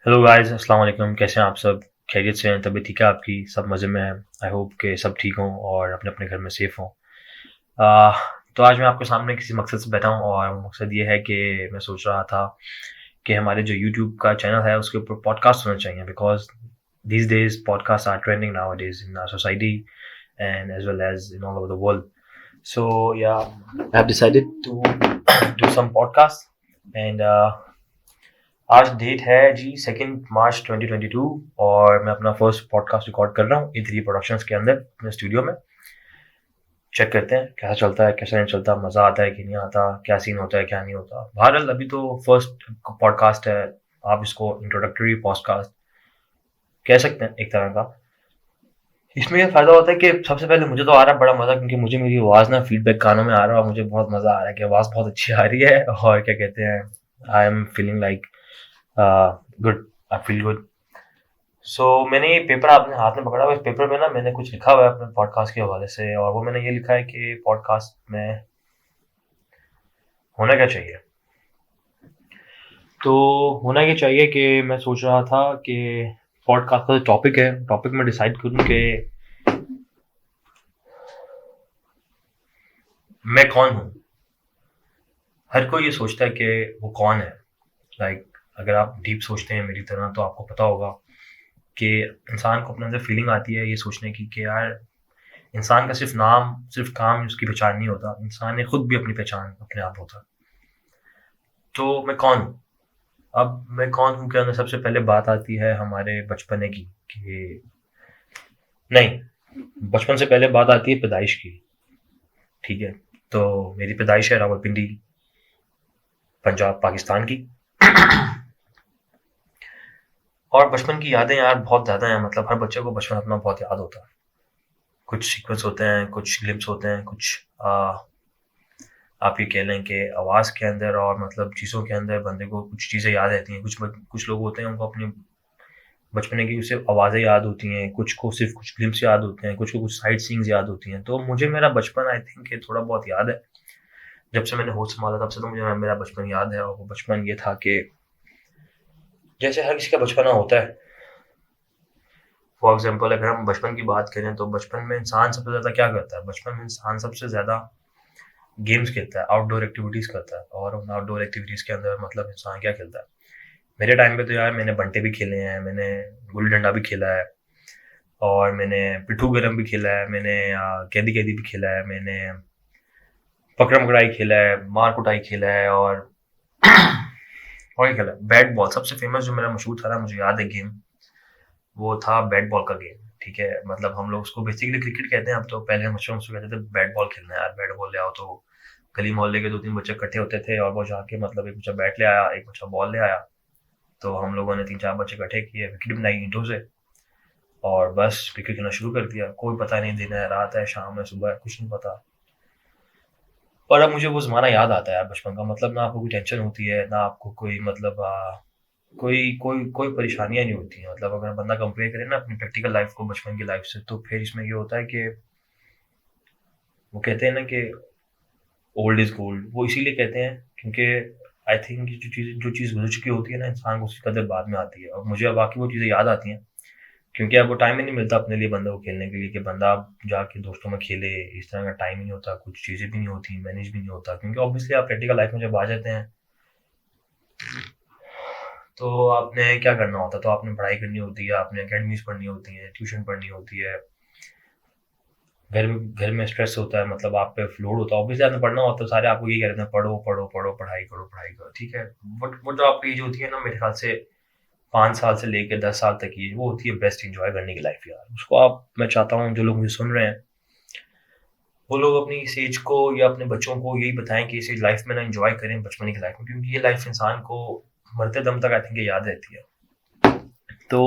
Hello guys, अस्सलाम वालेकुम। कैसे हैं आप सब? खैरियत से हैं? तबीयत ठीक है आपकी? सब मज़े में हैं? आई होप कि सब ठीक हों और अपने अपने घर में सेफ़ हों। आ, तो आज मैं आपके सामने किसी मकसद से बैठा हूँ और वो मकसद ये है कि मैं सोच रहा था कि हमारे जो यूट्यूब का चैनल है उसके ऊपर पॉडकास्ट होने चाहिए, because these days podcasts are trending nowadays in our society and as well as in all over the world. So yeah, I have decided to do some podcasts and आज date है जी 2 मार्च 2022 और मैं अपना first podcast record कर रहा हूँ E3 productions के अंदर अपने स्टूडियो में। चेक करते हैं कैसा चलता है, कैसा नहीं चलता, मज़ा आता है कि नहीं आता, क्या सीन होता है, क्या नहीं होता। बहरहाल अभी तो फर्स्ट पॉडकास्ट है, आप इसको इंट्रोडक्टरी पॉडकास्ट कह सकते हैं एक तरह का। इसमें ये फ़ायदा होता है कि सबसे पहले मुझे तो आ रहा है बड़ा मज़ा, क्योंकि मुझे मेरी आवाज़ ना फीडबैक कानों में आ रहा है और मुझे बहुत मज़ा आ रहा है कि आवाज़ बहुत अच्छी आ रही है और क्या कहते हैं, I am feeling like good, I feel good. मैंने ये पेपर आपने हाथ में पकड़ा हुआ है। इस पेपर में ना मैंने कुछ लिखा हुआ है अपने पॉडकास्ट के हवाले से, और वो मैंने ये लिखा है कि पॉडकास्ट में होना क्या चाहिए। तो होना ये चाहिए कि मैं सोच रहा था कि पॉडकास्ट का जो टॉपिक है, टॉपिक में डिसाइड करूँ कि मैं कौन हूँ। हर कोई ये सोचता है कि वो कौन है। अगर आप डीप सोचते हैं मेरी तरह तो आपको पता होगा कि इंसान को अपने अंदर फीलिंग आती है ये सोचने की कि यार, इंसान का सिर्फ नाम, सिर्फ काम उसकी पहचान नहीं होता, इंसान ने खुद भी अपनी पहचान अपने आप होता। तो मैं कौन हूँ? अब मैं कौन हूँ के अंदर सबसे पहले बात आती है हमारे बचपने की, कि नहीं, बचपन से पहले बात आती है पैदाइश की। ठीक है, तो मेरी पैदाइश है रावलपिंडी, पंजाब, पाकिस्तान की। और बचपन की यादें यार बहुत ज़्यादा हैं, मतलब हर बच्चे को बचपन अपना बहुत याद होता है। कुछ सीक्वेंस होते हैं, कुछ ग्लिम्स होते हैं, कुछ आप ये कह लें कि आवाज़ के अंदर और मतलब चीज़ों के अंदर बंदे को कुछ चीज़ें याद रहती हैं। कुछ लोग होते हैं उनको अपने बचपने की सिर्फ आवाज़ें याद होती हैं, कुछ को सिर्फ कुछ ग्लिम्स याद होते हैं, कुछ को कुछ साइट सीन्स याद होती हैं। तो मुझे मेरा बचपन आई थिंक ये थोड़ा बहुत याद है। जब से मैंने होश संभाला तब से तो मुझे मेरा बचपन याद है, और वो बचपन ये था कि जैसे हर किसी का बचपना होता है। फॉर एग्जाम्पल अगर हम बचपन की बात करें तो बचपन में इंसान सबसे ज़्यादा क्या करता है? बचपन में इंसान सबसे ज़्यादा गेम्स खेलता है, आउटडोर एक्टिविटीज़ करता है। और उन आउटडोर एक्टिविटीज़ के अंदर मतलब इंसान क्या खेलता है? मेरे टाइम पे तो यार मैंने बंटे भी खेले हैं, मैंने गुल्ली डंडा भी खेला है, और मैंने पिट्ठू गरम भी खेला है, मैंने कैदी कैदी भी खेला है, मैंने पकड़म पकड़ाई खेला है, मार कुटाई खेला है, और क्या खेला है? बैट बॉल सबसे फेमस जो मेरा मशहूर था ना, मुझे याद है गेम, वो था बैट बॉल का गेम। ठीक है, मतलब हम लोग उसको बेसिकली क्रिकेट कहते हैं, अब तो पहले हम बच्चों में उसको कहते थे बैट बॉल खेलना है यार, बैट बॉल ले आओ। तो गली मोहल्ले के 2-3 बच्चे इकट्ठे होते थे और वो जाके मतलब एक बच्चा बैट ले आया, एक बच्चा बॉल ले आया। तो हम लोगों ने 3-4 बच्चे इकट्ठे किए, विकेट बनाई ईंटों से, और बस क्रिकेट खेलना शुरू कर दिया। कोई पता नहीं दिन है, रात है, शाम है, सुबह है, कुछ नहीं पता। और अब मुझे वो ज़माना याद आता है यार बचपन का। मतलब ना आपको कोई टेंशन होती है, ना आपको कोई मतलब कोई कोई कोई परेशानियाँ नहीं होती हैं। मतलब अगर बंदा कंपेयर करे ना अपनी प्रैक्टिकल लाइफ़ को बचपन की लाइफ़ से, तो फिर इसमें ये होता है कि वो कहते हैं ना कि ओल्ड इज़ गोल्ड। वो इसीलिए कहते हैं क्योंकि आई थिंक जो चीज़ गुज़र चुकी होती है ना, इंसान को उसकी कदर बाद में आती है। और मुझे अब बाकी वो चीज़ें याद आती हैं, क्योंकि अब वो टाइम ही नहीं मिलता अपने लिए बंदे को खेलने के लिए, कि बंदा अब जाके दोस्तों में खेले। इस तरह का टाइम ही नहीं होता, कुछ चीज़ें भी नहीं होती, मैनेज भी नहीं होता, क्योंकि ऑब्वियसली आप प्रैक्टिकल लाइफ़ में जब आ जाते हैं तो आपने क्या करना होता है? तो आपने पढ़ाई करनी होती है, आपने अकेडमीज़ पढ़नी होती हैं, ट्यूशन पढ़नी होती है। घर में स्ट्रेस होता है, मतलब आप पे लोड होता है। ऑब्वियसली आपने पढ़ना होता है, सारे आपको यही कह रहे हैं पढ़ो पढ़ो पढ़ो, पढ़ाई करो पढ़ाई करो। ठीक है, बट वो जो आपकी एज होती है ना, मेरे ख्याल से 5 साल से लेके 10 साल तक की, वो होती है बेस्ट इंजॉय करने की लाइफ यार। उसको आप, मैं चाहता हूँ जो लोग मुझे सुन रहे हैं वो लोग अपनी इस एज को या अपने बच्चों को यही बताएं कि इस लाइफ में ना इंजॉय करें बचपन की लाइफ में, क्योंकि ये लाइफ इंसान को मरते दम तक आई थिंक ये याद रहती है। तो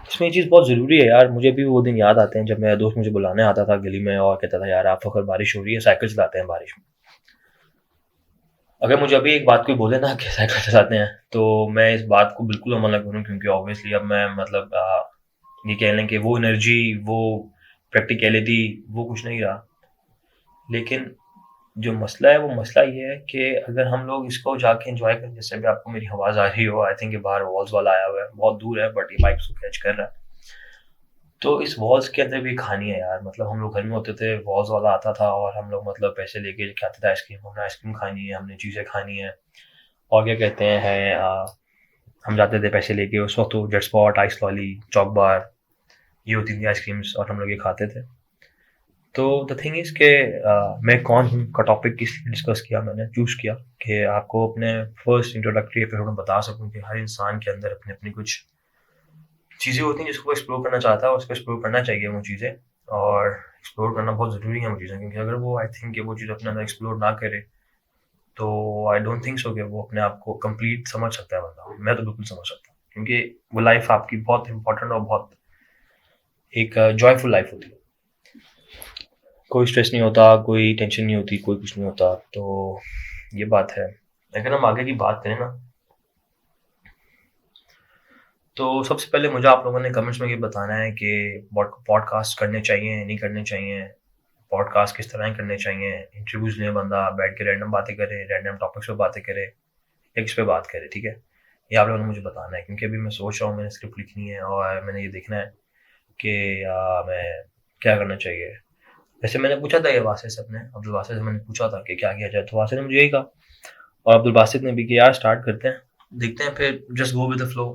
इसमें ये चीज़ बहुत ज़रूरी है यार। मुझे भी वो दिन याद आते हैं जब मेरा दोस्त मुझे बुलाने आता था गली में और कहता था यार आप अगर बारिश हो रही है, साइकिल चलाते हैं बारिश में। अगर मुझे अभी एक बात कोई बोले ना कि साइकिल चलाते हैं, तो मैं इस बात को बिल्कुल अमल ना करूँ, क्योंकि ऑब्वियसली अब मैं मतलब ये कह लें कि वो एनर्जी, वो प्रैक्टिकलिटी, वो कुछ नहीं रहा। लेकिन जो मसला है वो मसला ये है कि अगर हम लोग इसको जाके एंजॉय करें, जैसे अभी आपको मेरी आवाज़ आ रही हो, आई थिंक ये बाहर वॉल्स वाला आया हुआ है, बहुत दूर है बट ये माइक उसको कैच कर रहा है। तो इस वॉल्स के अंदर भी कहानी है यार, मतलब हम लोग घर में होते थे, वॉल्स वाला आता था और हम लोग मतलब पैसे लेके खाते थे आइसक्रीम, हमने आइसक्रीम खानी है, हमने चीज़ें खानी है और क्या कहते हैं हम जाते थे पैसे लेके, उस वक्त तो jet spot, ice lolly, choc bar, ये होती थी आइसक्रीम्स और हम लोग ये खाते थे। तो द थिंग इज़ कि मैं कौन हूँ का टॉपिक किस डिस्कस किया, मैंने चूज़ किया कि आपको अपने फर्स्ट इंट्रोडक्टरी एपिसोड में बता सकूँ कि हर इंसान के अंदर अपनी अपनी कुछ चीज़ें होती हैं जिसको वो एक्सप्लोर करना चाहता है और उसको एक्सप्लोर करना चाहिए वो चीज़ें, और एक्सप्लोर करना बहुत ज़रूरी है वो चीज़ें, क्योंकि अगर वो आई थिंक कि वो चीज़ अपने अंदर एक्सप्लोर ना करे तो आई डोंट थिंक सो कि वो अपने आप को कंप्लीट समझ सकता है बंदा। मैं तो बिल्कुल समझ सकता हूँ, क्योंकि वो लाइफ आपकी बहुत इंपॉर्टेंट और बहुत एक जॉयफुल लाइफ होती है। कोई स्ट्रेस नहीं होता, कोई टेंशन नहीं होती, कोई कुछ नहीं होता, तो ये बात है। अगर हम आगे की बात करें ना, तो सबसे पहले मुझे आप लोगों ने कमेंट्स में ये बताना है कि पॉडकास्ट करने चाहिए, नहीं करने चाहिए, पॉडकास्ट किस तरह करने चाहिए, इंटरव्यूज़ लें, बंदा बैठ के रैंडम बातें करे, रैंडम टॉपिक्स पे बातें करे, या किस पे बात करे, ठीक है? ये आप लोगों ने मुझे बताना है, क्योंकि अभी मैं सोच रहा हूँ, मैंने स्क्रिप्ट लिखनी है और मैंने ये देखना है कि मैं क्या करना चाहिए। वैसे मैंने पूछा था ये वासिफ से, अपने अब्दुल वासिफ से मैंने पूछा था कि क्या किया जाए, तो वासिफ ने मुझे यही कहा और अब्दुल बासित ने भी कि यार स्टार्ट करते हैं, देखते हैं, फिर just go with the flow,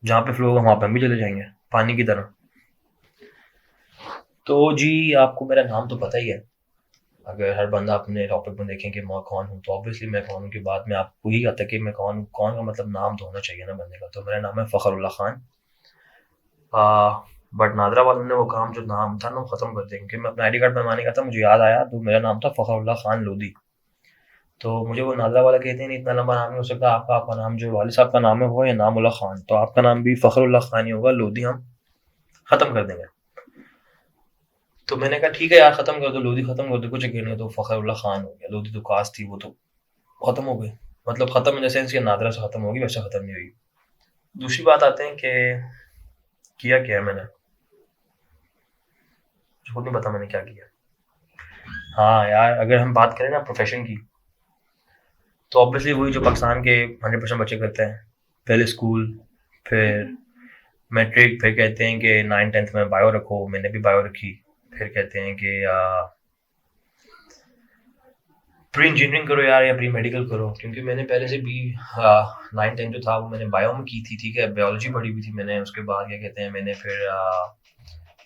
जहाँ पे फ्लो होगा वहाँ पे हम भी चले जाएंगे पानी की तरह। तो जी आपको मेरा नाम तो पता ही है, अगर हर बंदा अपने टॉपिक में देखें कि मैं कौन हूँ, तो ऑब्वियसली मैं कौन हूँ के बाद में आपको यही आता है कि मैं कौन कौन का मतलब नाम तो होना चाहिए ना बंदे का। तो मेरा नाम है फ़खरुल्लाह खान। बट नादरा वालों ने वो काम जो नाम था ना वो ख़त्म कर दिया, क्योंकि मैं अपना आईडी कार्ड बनवाने का था, मुझे याद आया तो मेरा नाम था फ़खरुल्लाह खान लोधी। तो मुझे वो नादरा वाला कहते हैं नहीं इतना लंबा नाम नहीं हो सकता आपका, आपका नाम जो वालिद साहब का नाम है वो है इनामुल्लाह खान, तो आपका नाम भी फ़खरुल्लाह खान ही होगा, लोधी हम ख़त्म कर देंगे। तो मैंने कहा ठीक है यार, ख़त्म कर दो, लोधी ख़त्म कर दो, कुछ यकीन नहीं, तो फ़खरुल्लाह खान हो गया। लोधी तो कास्ट थी, वो तो ख़त्म हो गई, मतलब ख़त्म इन द सेंस कि नादरा से ख़त्म होगी, वैसे ख़त्म नहीं हुई। दूसरी बात आते हैं कि किया क्या है मैंने, मुझे खुद नहीं पता मैंने क्या किया। हाँ यार, अगर हम बात करें ना प्रोफेशन की, तो ऑब्वियसली वही जो पाकिस्तान के 100% बच्चे करते हैं, पहले स्कूल, फिर मैट्रिक, फिर कहते हैं कि 9th-10th में बायो रखो, मैंने भी बायो रखी। फिर कहते हैं कि प्री इंजीनियरिंग करो यार या प्री मेडिकल करो, क्योंकि मैंने पहले से भी 9th-10th जो था वो मैंने बायो में की थी, ठीक है, बायोलॉजी पढ़ी हुई थी मैंने। उसके बाद क्या कहते हैं, मैंने फिर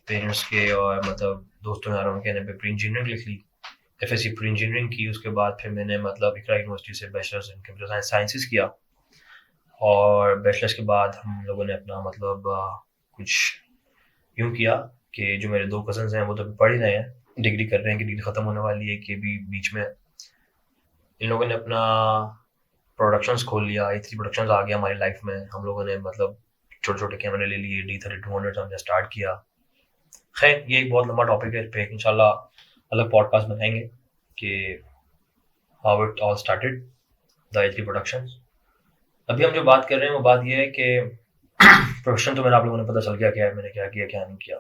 पेरेंट्स के और मतलब दोस्तों यारों के कहने पे प्री इंजीनियरिंग लिख ली, एफएससी प्री इंजीनियरिंग की। उसके बाद फिर मैंने मतलब इकरा यूनिवर्सिटी से बैचलर्स इन कंप्यूटर साइंसेस किया, और बैचलर्स के बाद हम लोगों ने अपना मतलब कुछ यूँ किया कि जो मेरे 2 कज़न्स हैं वो तो अभी पढ़ ही रहे हैं, डिग्री कर रहे हैं, कि डिग्री ख़त्म होने वाली है, कि अभी बीच में इन लोगों ने अपना प्रोडक्शंस खोल लिया, A3 प्रोडक्शंस आ गया हमारी लाइफ में। हम लोगों ने मतलब छोटे-छोटे कैमरे ले लिए, D3200 हमने स्टार्ट किया। खैर ये एक बहुत लंबा टॉपिक है, इस पे इंशाल्लाह अलग पॉडकास्ट बनाएंगे कि how it all started the A3 productions. अभी हम जो बात कर रहे हैं वो बात ये है कि प्रोफेशन तो मेरा आप लोगों ने पता चल गया क्या है, मैंने क्या किया क्या नहीं किया।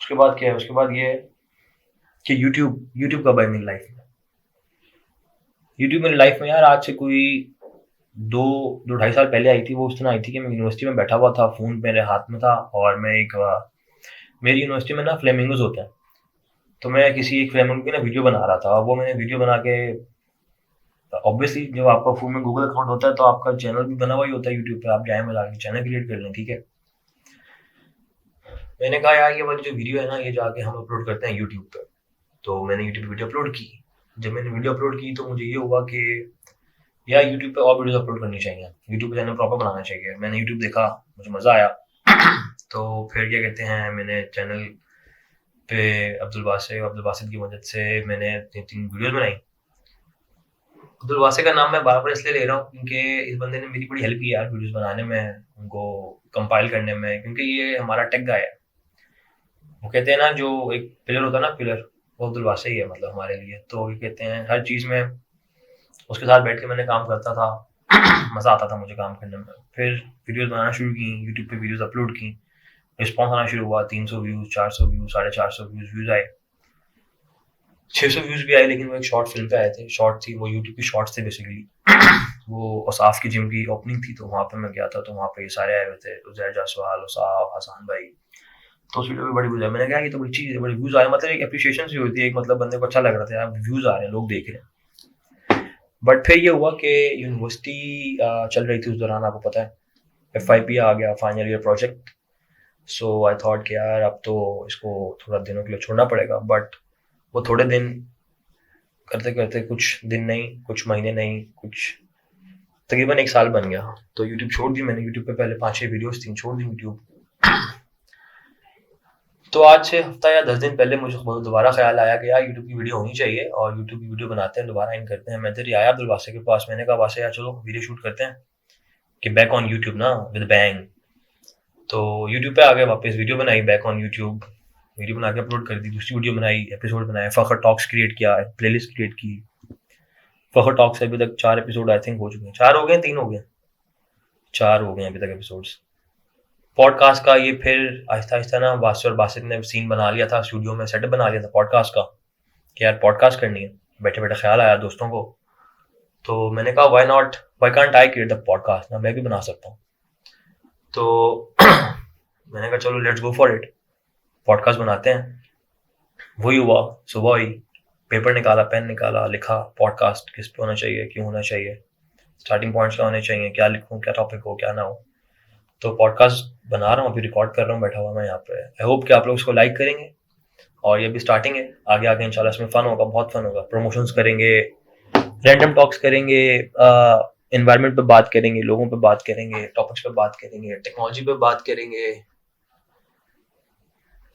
उसके बाद क्या है, उसके बाद ये है कि यूट्यूब कब आई मेरी लाइफ में। यूट्यूब मेरी लाइफ में यार आज से कोई 2-2.5 साल पहले आई थी। वो उस तरह आई थी कि मैं यूनिवर्सिटी में बैठा हुआ था, फ़ोन मेरे हाथ में था, और मैं एक मेरी यूनिवर्सिटी में ना फ्लेमिंगोज होते हैं, तो मैं किसी एक फ्लेमिंगो की ना वीडियो बना रहा था। वो मैंने वीडियो बना के, ऑब्वियसली जब आपका फ़ोन में गूगल अकाउंट होता है तो आपका चैनल भी बना हुआ ही होता है यूट्यूब पे, आप जाए में जाके चैनल क्रिएट कर लें, ठीक है। मैंने कहा यार ये वाली जो वीडियो है ना ये जाके हम अपलोड करते हैं यूट्यूब पे। तो मैंने यूट्यूब वीडियो अपलोड की। जब मैंने वीडियो अपलोड की तो मुझे ये हुआ कि यार यूट्यूब पे और वीडियोस अपलोड करनी चाहिए, यूट्यूब पे चैनल प्रॉपर बनाना चाहिए। मैंने यूट्यूब देखा, मुझे मज़ा आया। तो फिर क्या कहते हैं, मैंने चैनल पे अब्दुल बासित की मदद से मैंने 3 वीडियोस बनाई। अब्दुल बासित का नाम मैं बार-बार इसलिए ले रहा हूँ क्योंकि इस बंदे ने मेरी बड़ी हेल्प की यार वीडियोस बनाने में, उनको कंपाइल करने में, क्योंकि ये हमारा टेक गाय है। वो कहते हैं ना जो एक पिलर होता है ना, पिलर, वो अब्दुल बासित ही है मतलब हमारे लिए। तो ये कहते हैं हर चीज़ में उसके साथ बैठ के मैंने काम करता था। मज़ा आता था मुझे काम करने में। फिर वीडियोस बनाना शुरू की, यूट्यूब पे वीडियोस अपलोड की, रिस्पॉन्स आना शुरू हुआ, 300 व्यूज़, 400 व्यूज़, 450 व्यूज़ आए। 600 व्यूज़ भी आए, लेकिन वो एक शॉर्ट फिल्म पे आए थे, शॉर्ट थी वो, यूट्यूब की शॉर्ट्स थे बेसिकली। वो औसाफ की जिम की ओपनिंग थी, तो वहाँ पे मैं गया था, तो वहाँ पे ये सारे आए हुए थे, उज़ैर जायसवाल, औसाफ, हसन भाई। तो उस वीडियो में बड़ी व्यूज़ आए, मैंने कहा ये तो बड़ी चीज़ है, बड़े व्यूज़ आए, मतलब एक एप्रिसिएशन सी होती है, एक मतलब बंदे को अच्छा लग रहा था यार, व्यूज़ आ रहे हैं, लोग देख रहे हैं। बट फिर ये हुआ कि यूनिवर्सिटी चल रही थी उस दौरान, आपको पता है, FYP आ गया, final year project. So I thought कि यार अब तो इसको थोड़ा दिनों के लिए छोड़ना पड़ेगा, बट वो थोड़े दिन करते करते, कुछ दिन नहीं, कुछ महीने नहीं, कुछ तकरीबन 1 साल बन गया। तो यूट्यूब छोड़ दी मैंने, यूट्यूब पे पहले 5-6 वीडियोस थी, छोड़ दी यूट्यूब। तो आज से हफ्ता या 10 दिन पहले मुझे दोबारा ख्याल आया कि यार यूट्यूब की वीडियो होनी चाहिए, और यूट्यूब की वीडियो बनाते हैं, दोबारा इन करते हैं। मैं इधर ही आया अब्दुल वासे के पास, मैंने कहा वासे यार चलो वीडियो शूट करते हैं, कि बैक ऑन यूट्यूब ना, विद बैंग। तो यूट्यूब पे आ गए वापस, वीडियो बनाई बैक ऑन यूट्यूब, वीडियो बना के अपलोड कर दी, दूसरी वीडियो बनाई, एपिसोड बनाया, फखर टॉक्स क्रिएट किया, प्लेलिस्ट क्रिएट की। फखर टॉक्स अभी तक 4 एपिसोड आई थिंक हो चुके हैं, 4 हो गए, 3 हो गए, 4 हो गए अभी तक एपिसोड्स। पॉडकास्ट का ये फिर आहिस्ता आहिस्ता ना, वासिर और बासित ने सीन बना लिया था, स्टूडियो में सेटअप बना लिया था पॉडकास्ट का, कि यार पॉडकास्ट करनी है। बैठे बैठे ख्याल आया दोस्तों को, तो मैंने कहा why not, why can't I create the podcast ना, मैं भी बना सकता हूँ। तो मैंने कहा चलो let's go for it, podcast बनाते हैं। वही हुआ, सुबह ही पेपर निकाला, पेन निकाला, लिखा पॉडकास्ट किस पे होना चाहिए, क्यों होना चाहिए, स्टार्टिंग पॉइंट्स क्या होने चाहिए, क्या लिखूँ, क्या टॉपिक हो, क्या ना हो। तो पॉडकास्ट बना रहा हूँ, अभी रिकॉर्ड कर रहा हूँ, बैठा हुआ मैं यहाँ पे। आई होप कि आप लोग इसको लाइक करेंगे, और ये भी स्टार्टिंग है, आगे आगे इंशाल्लाह इसमें फन होगा, बहुत फन होगा। प्रमोशंस करेंगे, रैंडम टॉक्स करेंगे, एनवायरनमेंट पे बात करेंगे, लोगों पे बात करेंगे, टॉपिक्स पे बात करेंगे, टेक्नोलॉजी पे बात करेंगे,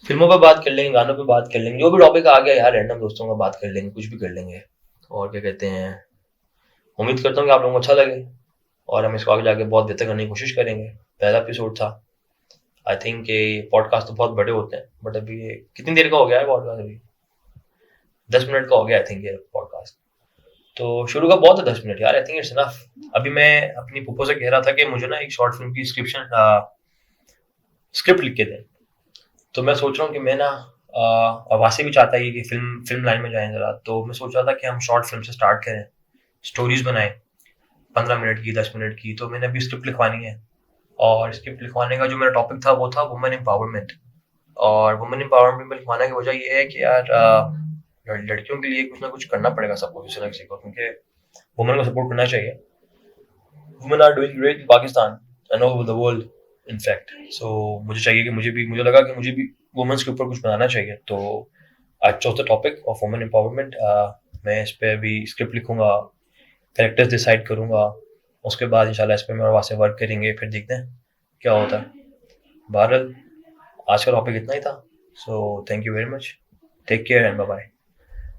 फिल्मों पे बात कर लेंगे, गानों पे बात कर लेंगे, जो भी टॉपिक आ गया यार, रैंडम दोस्तों का बात कर लेंगे, कुछ भी कर लेंगे। और क्या कहते हैं, उम्मीद करता हूँ कि आप लोगों को अच्छा लगे, और हम इसको आगे जाके बहुत बेहतर करने की कोशिश करेंगे। पहला एपिसोड था, आई थिंक ये पॉडकास्ट तो बहुत बड़े होते हैं, बट अभी ये कितनी देर का हो गया है पॉडकास्ट, अभी 10 मिनट का हो गया आई थिंक ये पॉडकास्ट। तो शुरू का बहुत है 10 मिनट यार, आई थिंक इट्स इनफ। अभी मैं अपनी पुप्पो से कह रहा था कि मुझे ना एक शॉर्ट फिल्म की स्क्रिप्ट लिख के दें, तो मैं सोच रहा हूँ कि मैं ना, वासी भी चाहता है कि फिल्म फिल्म लाइन में जाएं ज़रा, तो मैं सोच रहा था कि हम शॉर्ट फिल्म से स्टार्ट करें, स्टोरीज बनाएं 15 मिनट की, 10 मिनट की। तो मैंने अभी स्क्रिप्ट लिखवानी है, और स्क्रिप्ट लिखवाने का जो मेरा टॉपिक था वो था वुमेन एम्पावरमेंट। और वुमेन एम्पावरमेंट में लिखवाने की वजह ये है कि यार लड़कियों के लिए कुछ ना कुछ करना पड़ेगा सबको, किसी ना किसी को, क्योंकि वुमेन को सपोर्ट करना चाहिए। Women are doing great in Pakistan and all over the world in fact. So मुझे चाहिए कि मुझे लगा कि मुझे भी वुमेन्स के ऊपर कुछ बनाना चाहिए। तो I chose the topic of women empowerment. मैं इस पर अभी स्क्रिप्ट लिखूंगा, कैरेक्टर्स डिसाइड करूंगा, उसके बाद इंशाल्लाह इस पर मैं वहाँ से वर्क करेंगे, फिर देखते हैं क्या होता है। बहरहाल आज का टॉपिक इतना ही था, so thank you very much, take care and bye bye.